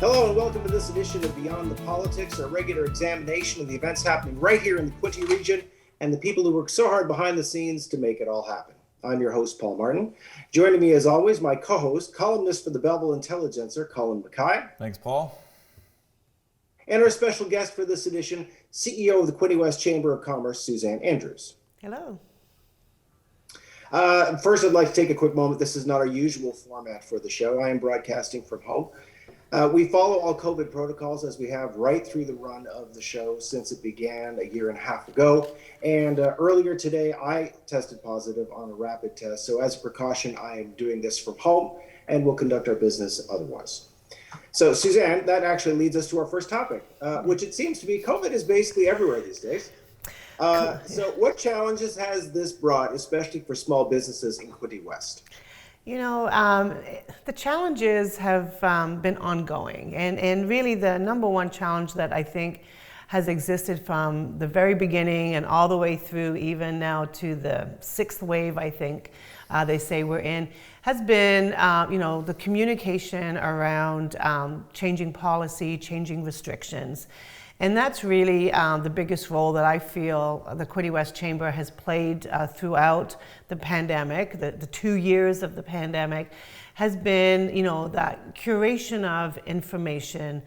Hello and welcome to this edition of Beyond the Politics, our regular examination of the events happening right here in the Quinte region and the people who work so hard behind the scenes to make it all happen. I'm your host, Paul Martin. Joining me as always, my co-host, columnist for the Belleville Intelligencer, Colin Mackay. Thanks, Paul. And our special guest for this edition, CEO of the Quinte West Chamber of Commerce, Suzanne Andrews. Hello. First, I'd like to take a quick moment. This is not our usual format for the show. I am broadcasting from home. We follow all COVID protocols as we have right through the run of the show since it began a year and a half ago. And earlier today, I tested positive on a rapid test. So as a precaution, I am doing this from home and will conduct our business otherwise. So Suzanne, that actually leads us to our first topic, which it seems to be COVID is basically everywhere these days. So what challenges has this brought, especially for small businesses in Quinte West? You know, the challenges have been ongoing, and really the number one challenge that I think has existed from the very beginning and all the way through even now to the sixth wave, I think they say we're in, has been, the communication around changing policy, changing restrictions. And that's really the biggest role that I feel the Quinte West Chamber has played throughout the pandemic, the 2 years of the pandemic, has been, that curation of information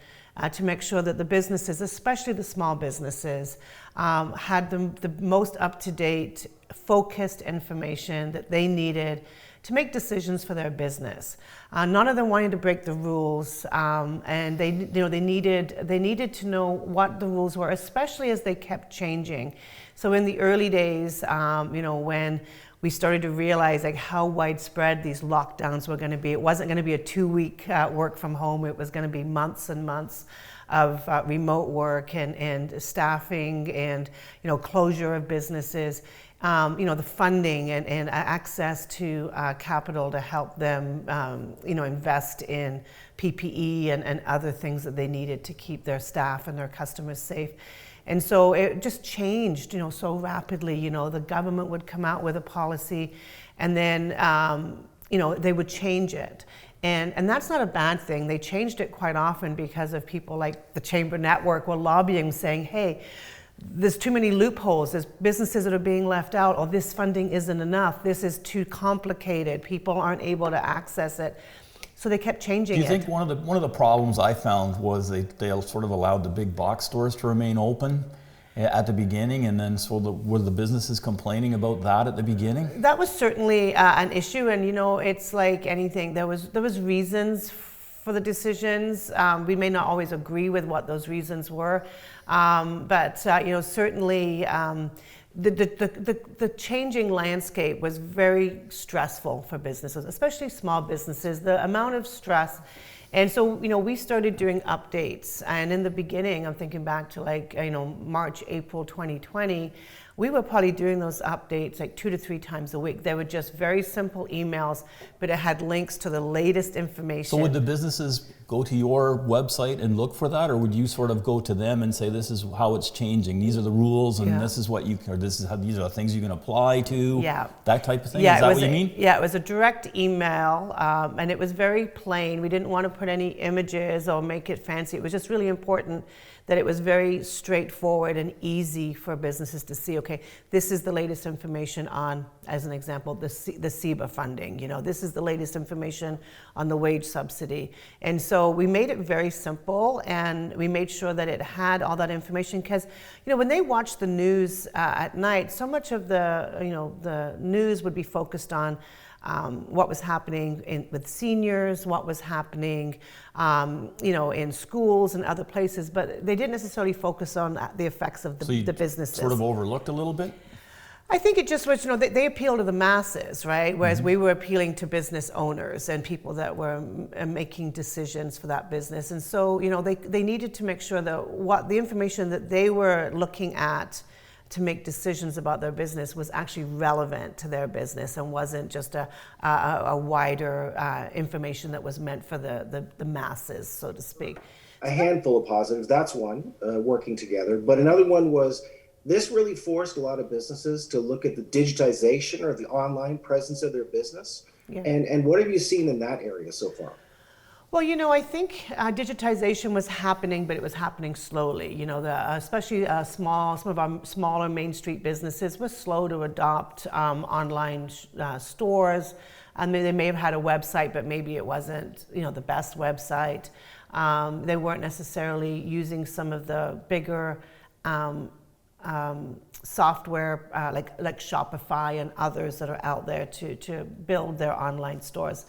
to make sure that the businesses, especially the small businesses, had the most up-to-date, focused information that they needed to make decisions for their business. None of them wanted to break the rules, and they needed to know what the rules were, especially as they kept changing. So in the early days, when we started to realize like how widespread these lockdowns were going to be, it wasn't going to be a 2-week work from home. It was going to be months and months of remote work and staffing and closure of businesses. The funding and access to capital to help them, invest in PPE and other things that they needed to keep their staff and their customers safe. And so it just changed, so rapidly. The government would come out with a policy, and then, they would change it. And that's not a bad thing. They changed it quite often because of people like the Chamber Network were lobbying, saying, hey, there's too many loopholes, there's businesses that are being left out, or this funding isn't enough, this is too complicated, people aren't able to access it. So they kept changing it. Do you think one of the problems I found was they sort of allowed the big box stores to remain open at the beginning, and then were the businesses complaining about that at the beginning? That was certainly an issue, and it's like anything, there was reasons for the decisions. We may not always agree with what those reasons were, but certainly the changing landscape was very stressful for businesses, especially small businesses. The amount of stress, and so we started doing updates. And in the beginning, I'm thinking back to March, April 2020. We were probably doing those updates like 2 to 3 times a week. They were just very simple emails, but it had links to the latest information. So would the businesses go to your website and look for that, or would you sort of go to them and say, this is how it's changing, these are the rules, and this is what these are the things you can apply to, that type of thing? Yeah, is that what you mean? Yeah, it was a direct email, and it was very plain. We didn't want to put any images or make it fancy. It was just really important that it was very straightforward and easy for businesses to see, okay, this is the latest information on, as an example, the CEBA funding. This is the latest information on the wage subsidy. And so we made it very simple, and we made sure that it had all that information, because, when they watched the news at night, so much of the news would be focused on what was happening with seniors, what was happening, in schools and other places, but they didn't necessarily focus on the effects of the businesses. Sort of overlooked a little bit? I think it just was, they appeal to the masses, right? Whereas we were appealing to business owners and people that were making decisions for that business. And so, they needed to make sure that what the information that they were looking at to make decisions about their business was actually relevant to their business and wasn't just a wider information that was meant for the masses, so to speak. A handful of positives, that's one, working together. But another one was this really forced a lot of businesses to look at the digitization or the online presence of their business. Yeah. And what have you seen in that area so far? Well, I think digitization was happening, but it was happening slowly. Especially some of our smaller Main Street businesses were slow to adopt online stores. They may have had a website, but maybe it wasn't, the best website. They weren't necessarily using some of the bigger software like Shopify and others that are out there to build their online stores.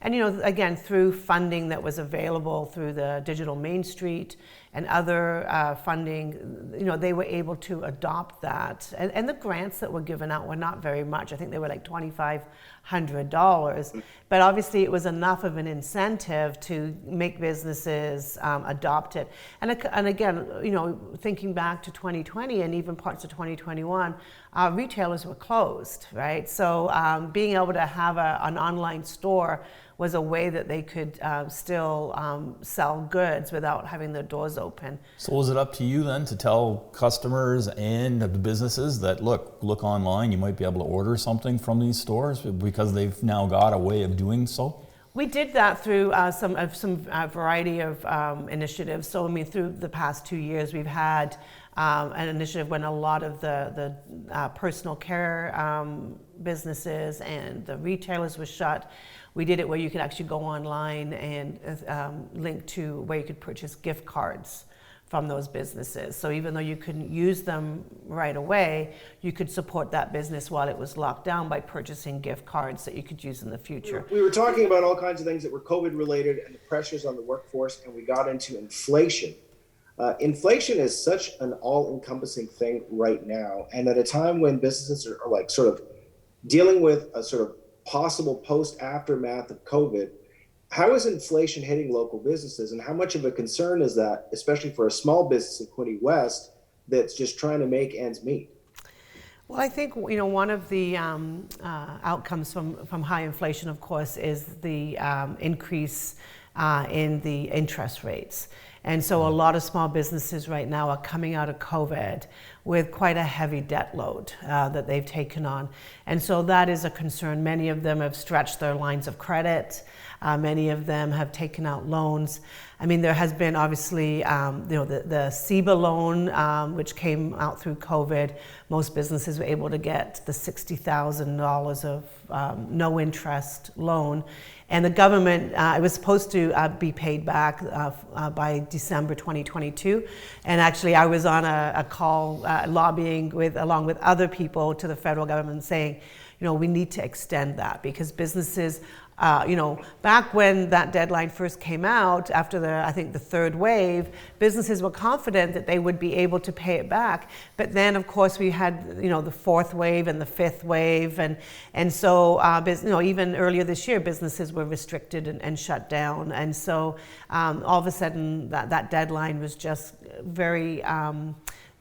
And again, through funding that was available through the Digital Main Street and other funding, they were able to adopt that. And the grants that were given out were not very much. I think they were like $2,500. But obviously it was enough of an incentive to make businesses adopt it. And again, thinking back to 2020 and even parts of 2021, retailers were closed, right? So being able to have an online store was a way that they could still sell goods without having their doors open. So was it up to you then to tell customers and the businesses that look online, you might be able to order something from these stores because they've now got a way of doing so? We did that through some variety of initiatives. So through the past 2 years, we've had an initiative when a lot of the personal care businesses and the retailers were shut. We did it where you could actually go online and link to where you could purchase gift cards from those businesses. So even though you couldn't use them right away, you could support that business while it was locked down by purchasing gift cards that you could use in the future. We were talking about all kinds of things that were COVID related and the pressures on the workforce, and we got into inflation. Inflation is such an all-encompassing thing right now, and at a time when businesses are like sort of dealing with a sort of possible post-aftermath of COVID, how is inflation hitting local businesses, and how much of a concern is that, especially for a small business in Quinte West that's just trying to make ends meet? Well, I think one of the outcomes from high inflation, of course, is the increase in the interest rates. And so a lot of small businesses right now are coming out of COVID with quite a heavy debt load that they've taken on. And so that is a concern. Many of them have stretched their lines of credit. Many of them have taken out loans. There has been obviously, the CEBA loan, which came out through COVID. Most businesses were able to get the $60,000 of no interest loan. And the government, it was supposed to be paid back by December 2022. And actually, I was on a call lobbying along with other people to the federal government saying, we need to extend that because businesses, back when that deadline first came out after I think the third wave, businesses were confident that they would be able to pay it back. But then, of course, we had, the fourth wave and the fifth wave. And so, even earlier this year, businesses were restricted and shut down. And so all of a sudden, that deadline was just very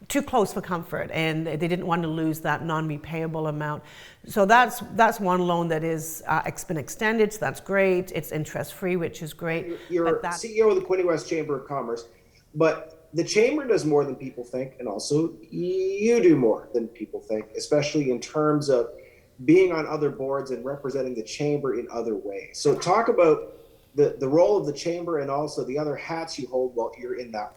too close for comfort, and they didn't want to lose that non-repayable amount. So that's one loan that is it's been extended, so that's great. It's interest-free, which is great. You're CEO of the Quinte West Chamber of Commerce, but the Chamber does more than people think, and also you do more than people think, especially in terms of being on other boards and representing the Chamber in other ways. So talk about the role of the Chamber and also the other hats you hold while you're in that.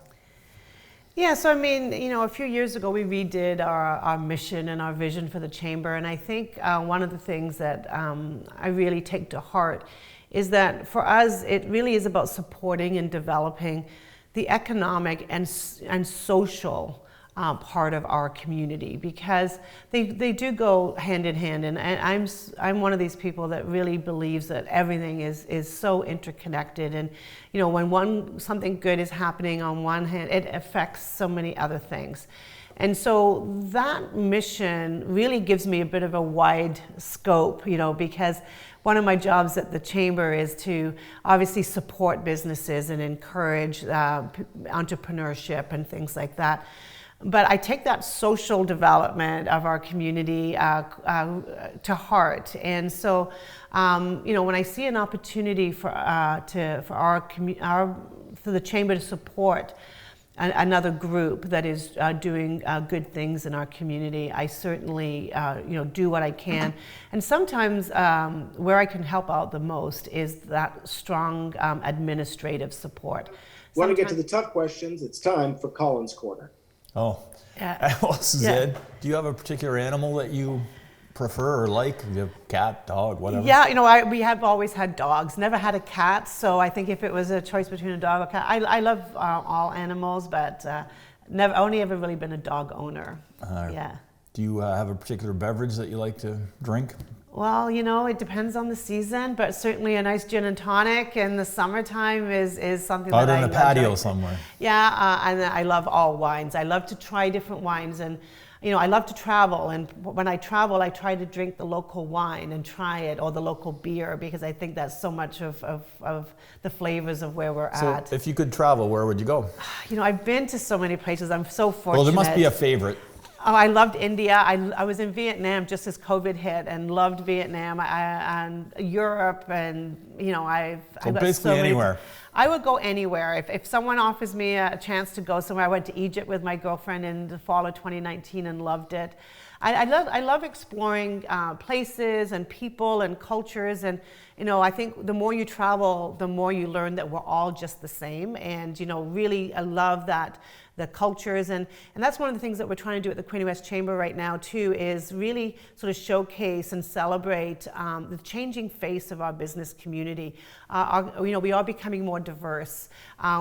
Yeah, so a few years ago we redid our mission and our vision for the Chamber, and I think one of the things that I really take to heart is that for us it really is about supporting and developing the economic and social part of our community, because they do go hand in hand, and I'm one of these people that really believes that everything is so interconnected, and when something good is happening on one hand, it affects so many other things. And so that mission really gives me a bit of a wide scope, because one of my jobs at the Chamber is to obviously support businesses and encourage entrepreneurship and things like that. But I take that social development of our community to heart, and so when I see an opportunity for the Chamber to support another group that is doing good things in our community, I certainly do what I can. And sometimes where I can help out the most is that strong administrative support. Want to get to the tough questions? It's time for Colin's Corner. Oh, well, Suzanne, do you have a particular animal that you prefer or like? You have cat, dog, whatever? Yeah, we have always had dogs. Never had a cat, so I think if it was a choice between a dog or a cat, I love all animals, but only ever really been a dog owner. Yeah. Do you have a particular beverage that you like to drink? Well, it depends on the season, but certainly a nice gin and tonic in the summertime is something that I enjoy. Out on a patio somewhere. Yeah, and I love all wines. I love to try different wines, and I love to travel, and when I travel, I try to drink the local wine and try it, or the local beer, because I think that's so much of the flavors of where we're at. So if you could travel, where would you go? I've been to so many places. I'm so fortunate. Well, there must be a favorite. Oh, I loved India. I was in Vietnam just as COVID hit, and loved Vietnam, and Europe, and I've got basically anywhere. I would go anywhere. If someone offers me a chance to go somewhere, I went to Egypt with my girlfriend in the fall of 2019 and loved it. I love exploring places and people and cultures, and I think the more you travel, the more you learn that we're all just the same, and really I love that. The cultures, and that's one of the things that we're trying to do at the Quinte West Chamber right now too, is really sort of showcase and celebrate the changing face of our business community. We are becoming more diverse.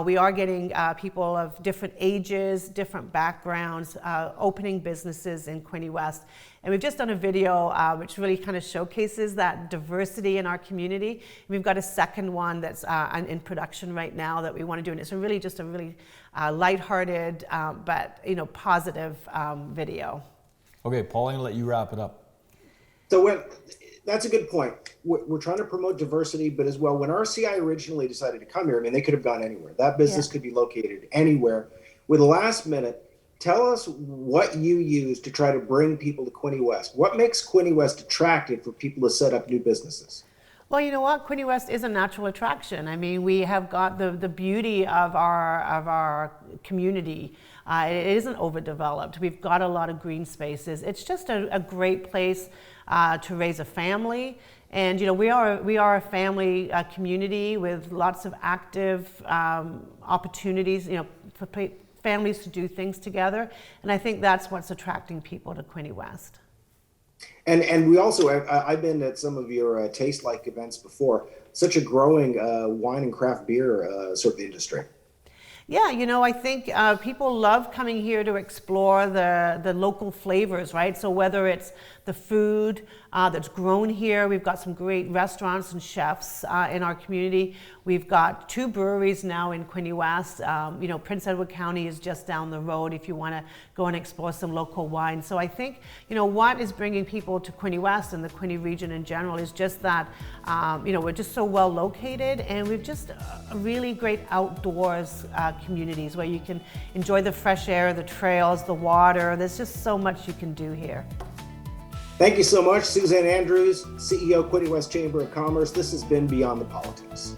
We are getting people of different ages, different backgrounds, opening businesses in Quinte West. And we've just done a video which really kind of showcases that diversity in our community. We've got a second one that's in production right now that we want to do, and it's just a really lighthearted but positive video. Okay, Paul, I'm going to let you wrap it up. So that's a good point. We're trying to promote diversity, but as well, when RCI originally decided to come here, they could have gone anywhere. That business could be located anywhere. With a last minute, tell us what you use to try to bring people to Quinte West. What makes Quinte West attractive for people to set up new businesses? Well, you know what? Quinte West is a natural attraction. We have got the beauty of our community. It isn't overdeveloped. We've got a lot of green spaces. It's just a great place to raise a family. And we are a family community with lots of active opportunities. For families to do things together, and I think that's what's attracting people to Quinte West. And we also, I've been at some of your Taste Like events before. Such a growing wine and craft beer sort of industry. Yeah, I think people love coming here to explore the local flavors, right? So whether it's the food that's grown here, we've got some great restaurants and chefs in our community. We've got 2 breweries now in Quinte West. Prince Edward County is just down the road if you want to go and explore some local wine. So I think, what is bringing people to Quinte West and the Quinte region in general is just that, we're just so well located, and we've just a really great outdoors communities where you can enjoy the fresh air, the trails, the water. There's just so much you can do here. Thank you so much, Suzanne Andrews, CEO, Quinte West Chamber of Commerce. This has been Beyond the Politics.